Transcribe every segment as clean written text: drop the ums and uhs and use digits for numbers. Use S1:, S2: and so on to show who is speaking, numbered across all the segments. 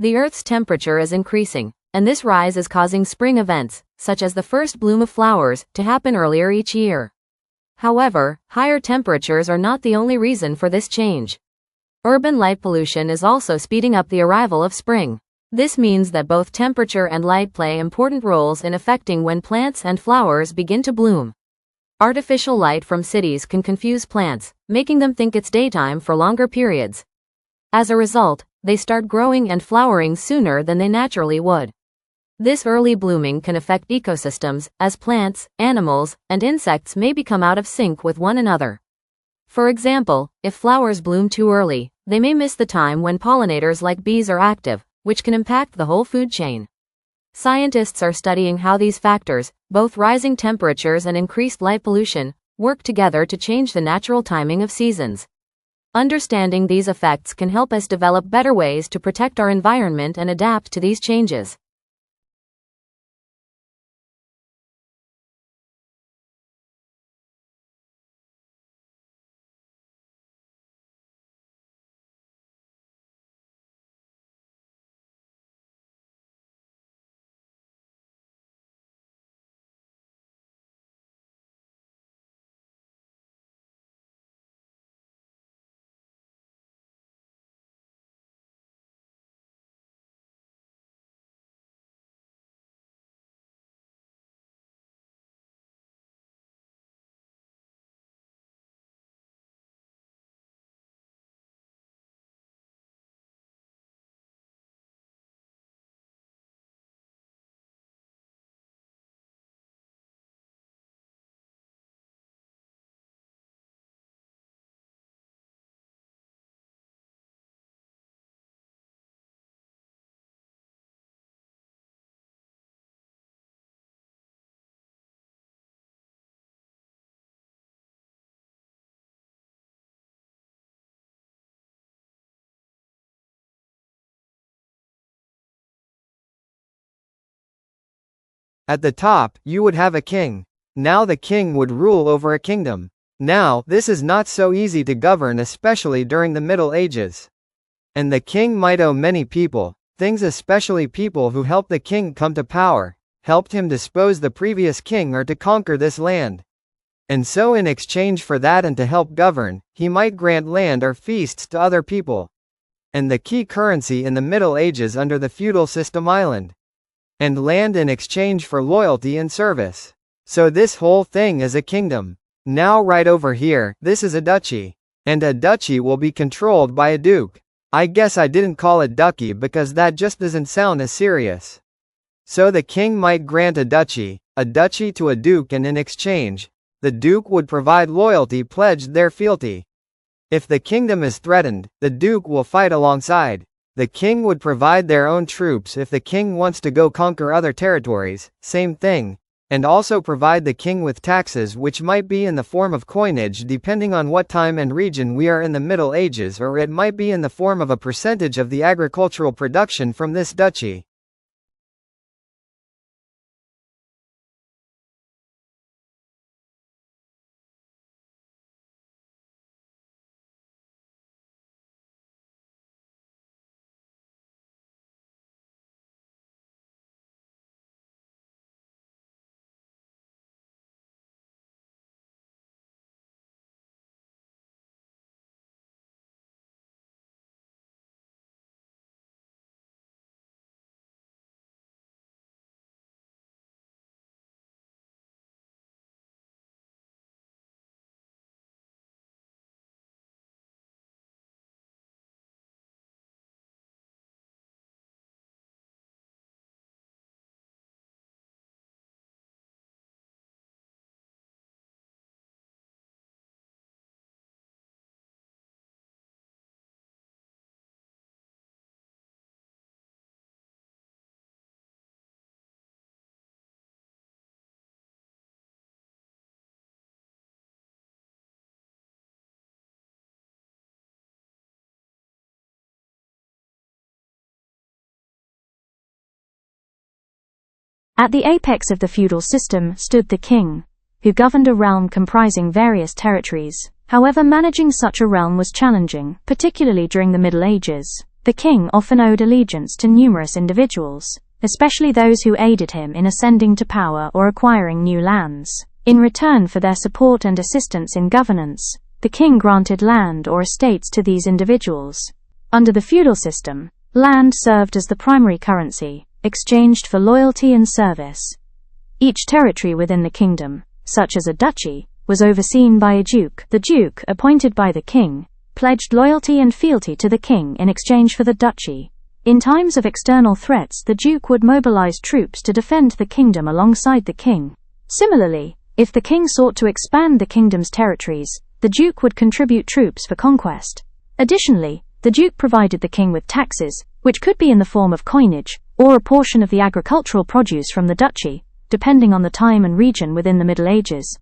S1: The Earth's temperature is increasing, and this rise is causing spring events, such as the first bloom of flowers, to happen earlier each year. However, higher temperatures are not the only reason for this change. Urban light pollution is also speeding up the arrival of spring. This means that both temperature and light play important roles in affecting when plants and flowers begin to bloom. Artificial light from cities can confuse plants, making them think it's daytime for longer periods. As a result, they start growing and flowering sooner than they naturally would. This early blooming can affect ecosystems, as plants, animals, and insects may become out of sync with one another. For example, if flowers bloom too early, they may miss the time when pollinators like bees are active, which can impact the whole food chain. Scientists are studying how these factors, both rising temperatures and increased light pollution, work together to change the natural timing of seasons. Understanding these effects can help us develop better ways to protect our environment and adapt to these changes.
S2: At the top, you would have a king. Now the king would rule over a kingdom. Now, this is not so easy to govern, especially during the Middle Ages. And the king might owe many people things, especially people who helped the king come to power, helped him depose the previous king or to conquer this land. And so in exchange for that and to help govern, he might grant land or feasts to other people. And the key currency in the Middle Ages under the feudal system island. And land in exchange for loyalty and service. So this whole thing is a kingdom. Now right over here, this is a duchy. And a duchy will be controlled by a duke. I guess I didn't call it duchy because that just doesn't sound as serious. So the king might grant a duchy to a duke, and in exchange, the duke would provide loyalty pledged their fealty. If the kingdom is threatened, the duke will fight alongside. The king would provide their own troops if the king wants to go conquer other territories, same thing, and also provide the king with taxes, which might be in the form of coinage depending on what time and region we are in the Middle Ages, or it might be in the form of a percentage of the agricultural production from this duchy.
S3: At the apex of the feudal system stood the king, who governed a realm comprising various territories. However, managing such a realm was challenging, particularly during the Middle Ages. The king often owed allegiance to numerous individuals, especially those who aided him in ascending to power or acquiring new lands. In return for their support and assistance in governance, the king granted land or estates to these individuals. Under the feudal system, land served as the primary currency, exchanged for loyalty and service. Each territory within the kingdom, such as a duchy, was overseen by a duke. The duke, appointed by the king, pledged loyalty and fealty to the king in exchange for the duchy. In times of external threats, the duke would mobilize troops to defend the kingdom alongside the king. Similarly, if the king sought to expand the kingdom's territories, the duke would contribute troops for conquest. Additionally, the duke provided the king with taxes, which could be in the form of coinage, or a portion of the agricultural produce from the duchy, depending on the time and region within the Middle Ages.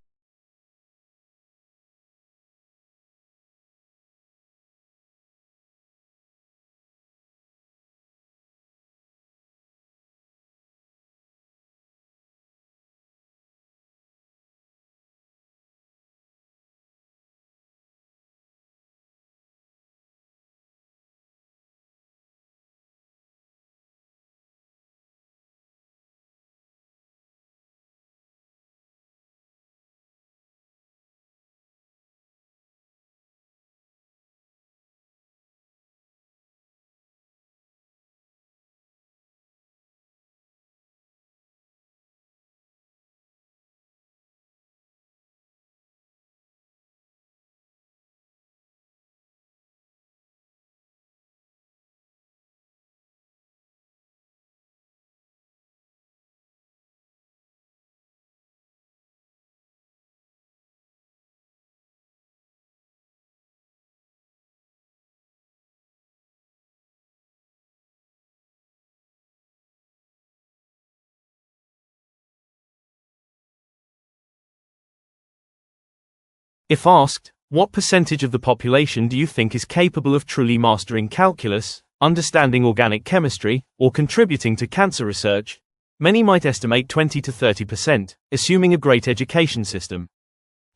S4: If asked, what percentage of the population do you think is capable of truly mastering calculus, understanding organic chemistry, or contributing to cancer research, many might estimate 20 to 30%, assuming a great education system.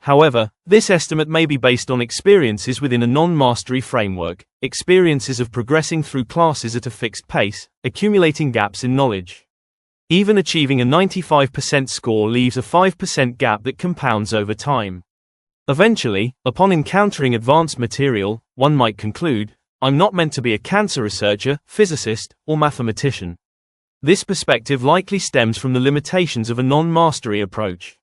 S4: However, this estimate may be based on experiences within a non-mastery framework, experiences of progressing through classes at a fixed pace, accumulating gaps in knowledge. Even achieving a 95% score leaves a 5% gap that compounds over time. Eventually, upon encountering advanced material, one might conclude, I'm not meant to be a cancer researcher, physicist, or mathematician. This perspective likely stems from the limitations of a non-mastery approach.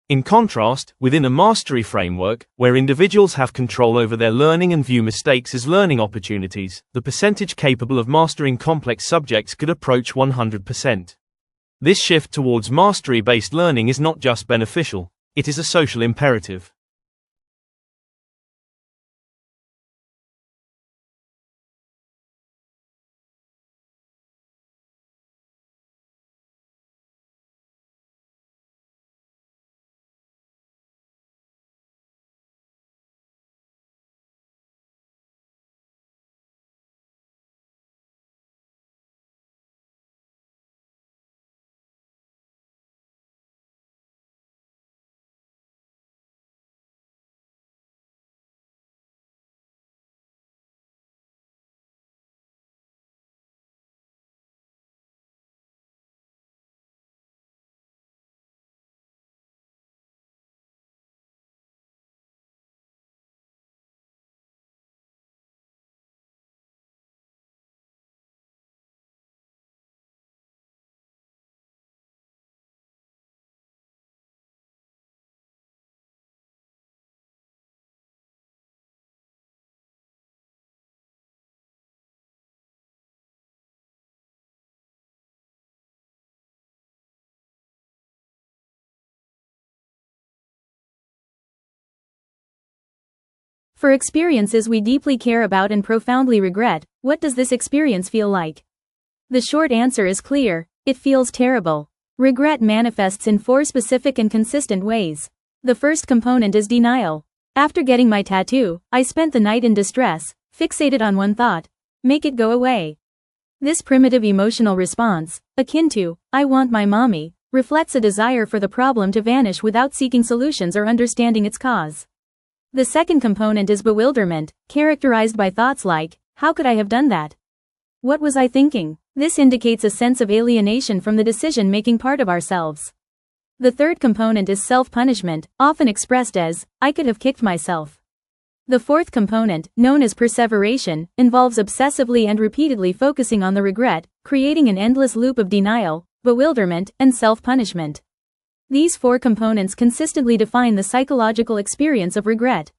S4: In contrast, within a mastery framework, where individuals have control over their learning and view mistakes as learning opportunities, the percentage capable of mastering complex subjects could approach 100%. This shift towards mastery-based learning is not just beneficial, it is a social imperative.
S1: For experiences we deeply care about and profoundly regret, what does this experience feel like? The short answer is clear: it feels terrible. Regret manifests in 4 specific and consistent ways. The first component is denial. After getting my tattoo, I spent the night in distress, fixated on one thought: make it go away. This primitive emotional response, akin to, I want my mommy, reflects a desire for the problem to vanish without seeking solutions or understanding its cause. The second component is bewilderment, characterized by thoughts like, how could I have done that?
S5: What was I thinking? This indicates a sense of alienation from the decision-making part of ourselves. The third component is self-punishment, often expressed as, I could have kicked myself. The fourth component, known as perseveration, involves obsessively and repeatedly focusing on the regret, creating an endless loop of denial, bewilderment, and self-punishment. These four components consistently define the psychological experience of regret.